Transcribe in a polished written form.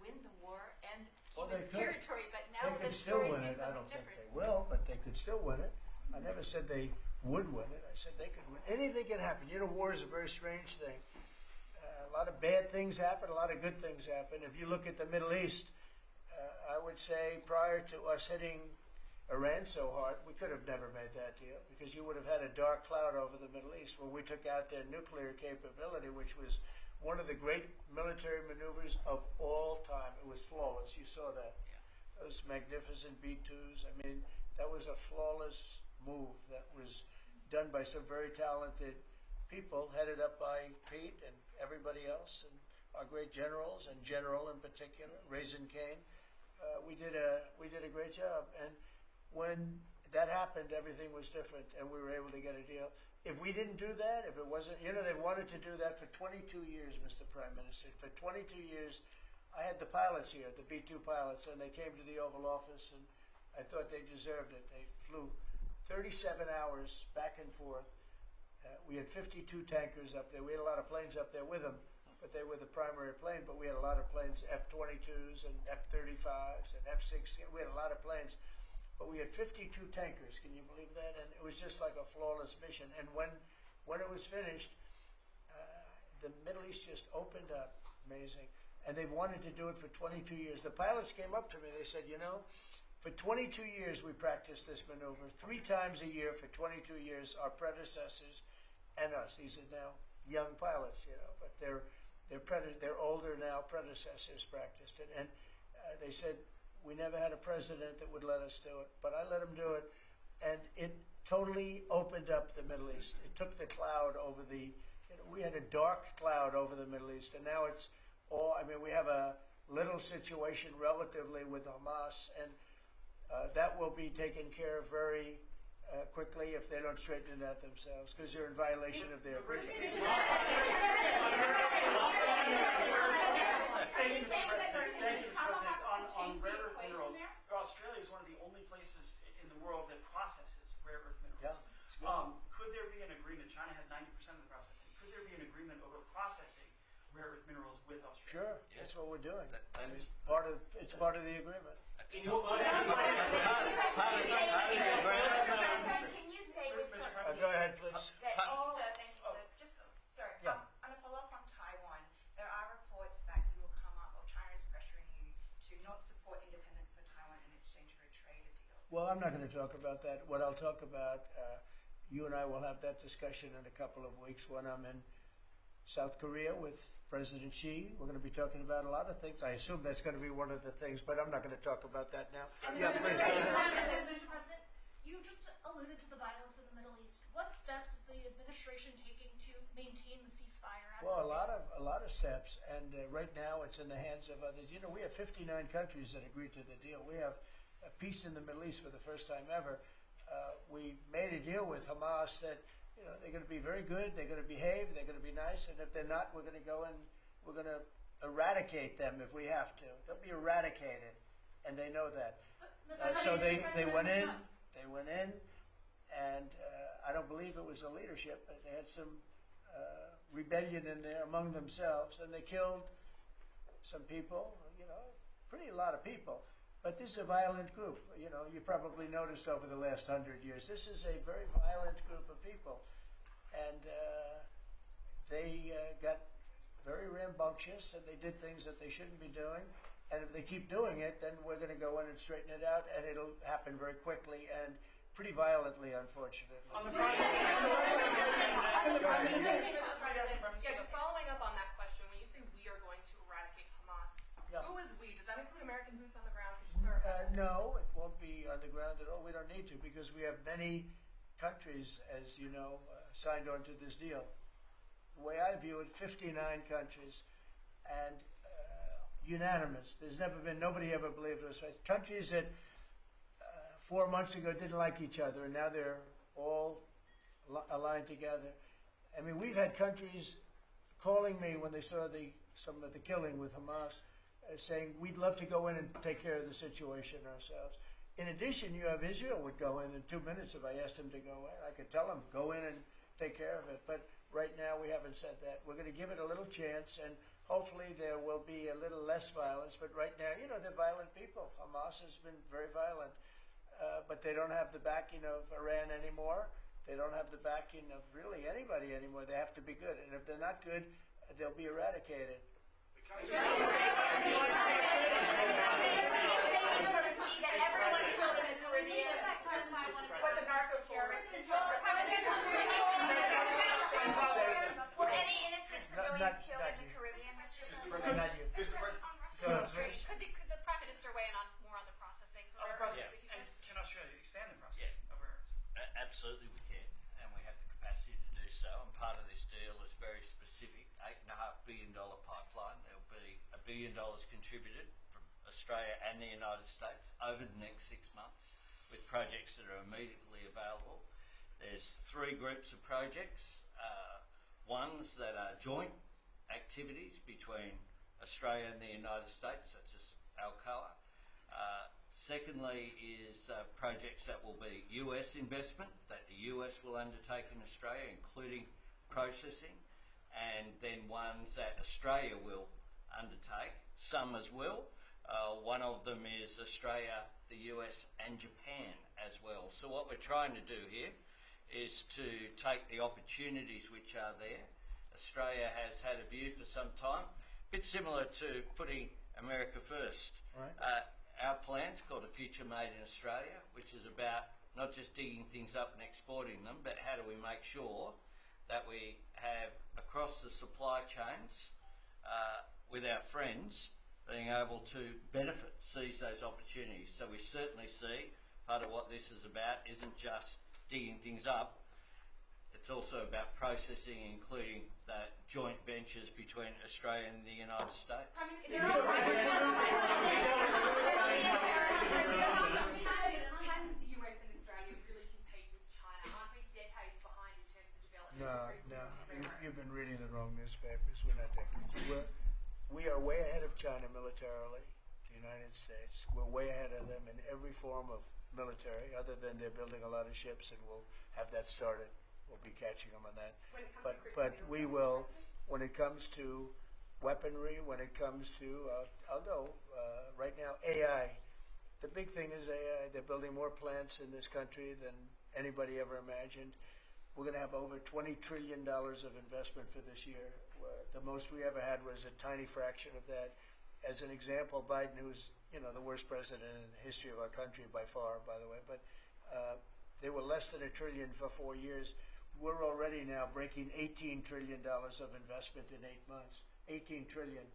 win the war and Well, keep they its could. territory, but now They the could still story win seems it. I something don't think different. they will, but they could still win it. I never said they would win it. I said they could win. Anything can happen. You know, war is a very strange thing. A lot of bad things happen, a lot of good things happen. If you look at the Middle East, I would say prior to us hitting Iran so hard, we could have never made that deal because you would have had a dark cloud over the Middle East when we took out their nuclear capability, which was one of the great military maneuvers of all time. It was flawless. You saw that. Yeah. Those magnificent B-2s. I mean, that was a flawless move that was done by some very talented people, headed up by Pete and everybody else, and our great generals, and General in particular, Raisin Kane. We did a great job. And when that happened, everything was different, and we were able to get a deal. If we didn't do that, if it wasn't, you know, they wanted to do that for 22 years, Mr. Prime Minister. For 22 years, I had the pilots here, the B-2 pilots, and they came to the Oval Office, and I thought they deserved it. They flew 37 hours back and forth. We had 52 tankers up there. We had a lot of planes up there with them, but they were the primary plane. But we had a lot of planes, F-22s and F-35s and F-16. We had a lot of planes. But we had 52 tankers. Can you believe that? And it was just like a flawless mission. And when it was finished, the Middle East just opened up. Amazing. And they've wanted to do it for 22 years. The pilots came up to me. They said, you know, for 22 years we practiced this maneuver. 3 times a year for 22 years, our predecessors and us. These are now young pilots, you know, but they're older now. Predecessors practiced it. And they said, we never had a president that would let us do it, but I let him do it, and it totally opened up the Middle East. It took the cloud over the, you know, we had a dark cloud over the Middle East, and now it's all, I mean, we have a little situation relatively with Hamas, and that will be taken care of very quickly if they don't straighten it out themselves, because they're in violation of their agreement. Thank you, Mr. President. On rare earth minerals, Australia is one of the only places in the world that processes rare earth minerals. Yeah, it's good. Could there be an agreement? China has 90% of the processing. Could there be an agreement over processing rare earth minerals with Australia? Sure, that's what we're doing. It's part of the agreement. Can you say with certainty Go ahead, please. that also, thank you, sir. Just, sorry, Yeah. on a follow-up on Taiwan, there are reports that you will come up, or China is pressuring you to not support independence for Taiwan in exchange for a trade deal. Well, I'm not going to talk about that. What I'll talk about, you and I will have that discussion in a couple of weeks when I'm in South Korea with President Xi. We're going to be talking about a lot of things. I assume that's going to be one of the things, but I'm not going to talk about that now. Yeah, please, go ahead. Mr. President, you just alluded to the violence in the Middle East. What steps is the administration taking to maintain the ceasefire? Well, a lot of steps, and right now it's in the hands of others. You know, we have 59 countries that agreed to the deal. We have a peace in the Middle East for the first time ever. We made a deal with Hamas that, you know, they're going to be very good, they're going to behave, they're going to be nice, and if they're not, we're going to go and we're going to eradicate them if we have to. They'll be eradicated, and they know that. So they went in. They went in, and I don't believe it was the leadership, but they had some rebellion in there among themselves, and they killed some people, you know, a lot of people. But this is a violent group. You know, you probably noticed over the last 100 years, this is a very violent group of people. And they got very rambunctious, and they did things that they shouldn't be doing. And if they keep doing it, then we're going to go in and straighten it out, and it'll happen very quickly and pretty violently, unfortunately. On the process, Yeah, just following up on that question, when you say we are going to eradicate Hamas, Yeah. who is we? Does that include American boots on the ground? No, it won't be on the ground at all. We don't need to, because we have many countries, as you know, signed on to this deal. The way I view it, 59 countries, and unanimous. There's never been, nobody ever believed us. Countries that 4 months ago didn't like each other, and now they're all aligned together. I mean, we've had countries calling me when they saw some of the killing with Hamas, saying, we'd love to go in and take care of the situation ourselves. In addition, you have Israel would go in 2 minutes if I asked them to go in. I could tell them, go in and take care of it. But right now, we haven't said that. We're going to give it a little chance, and hopefully there will be a little less violence. But right now, they're violent people. Hamas has been very violent. But they don't have the backing of Iran anymore. They don't have the backing of really anybody anymore. They have to be good. And if they're not good, they'll be eradicated. That everyone killed in the Caribbean was a narco-terrorist. Were any innocent civilians killed in the Caribbean, Mr. President? Not you. Go ahead, please. Could the Prime Minister weigh in on more on the processing? On the process, and can Australia expand the process of rare earths? Absolutely we can, and we have the capacity to do so, and part of this deal is very specific, $8.5 billion pipeline. There will be $1 billion contributed from Australia and the United States over the next 6 months with projects that are immediately available. There's 3 groups of projects, ones that are joint activities between Australia and the United States, such as Alcoa. Secondly is projects that will be US investment, that the US will undertake in Australia, including processing, and then ones that Australia will undertake, some as well. One of them is Australia, the US and Japan as well. So what we're trying to do here is to take the opportunities which are there. Australia has had a view for some time, a bit similar to putting America first. Right. Our plan's called A Future Made in Australia, which is about not just digging things up and exporting them, but how do we make sure that we have across the supply chains with our friends being able to benefit, seize those opportunities. So we certainly see part of what this is about isn't just digging things up, it's also about processing, including the joint ventures between Australia and the United States. Can the US and Australia really compete with China? Aren't we decades behind in terms of the development? No. You've been reading the wrong newspapers. We're not decades. We are way ahead of China militarily, the United States. We're way ahead of them in every form of military, other than they're building a lot of ships, and we'll have that started. We'll be catching them on that. But we will, when it comes to weaponry, when it comes to, I'll go, right now, AI. The big thing is AI. They're building more plants in this country than anybody ever imagined. We're going to have over $20 trillion of investment for this year. The most we ever had was a tiny fraction of that. As an example, Biden, who's the worst president in the history of our country by far, by the way, but they were less than $1 trillion for 4 years. We're already now breaking $18 trillion of investment in 8 months. $18 trillion.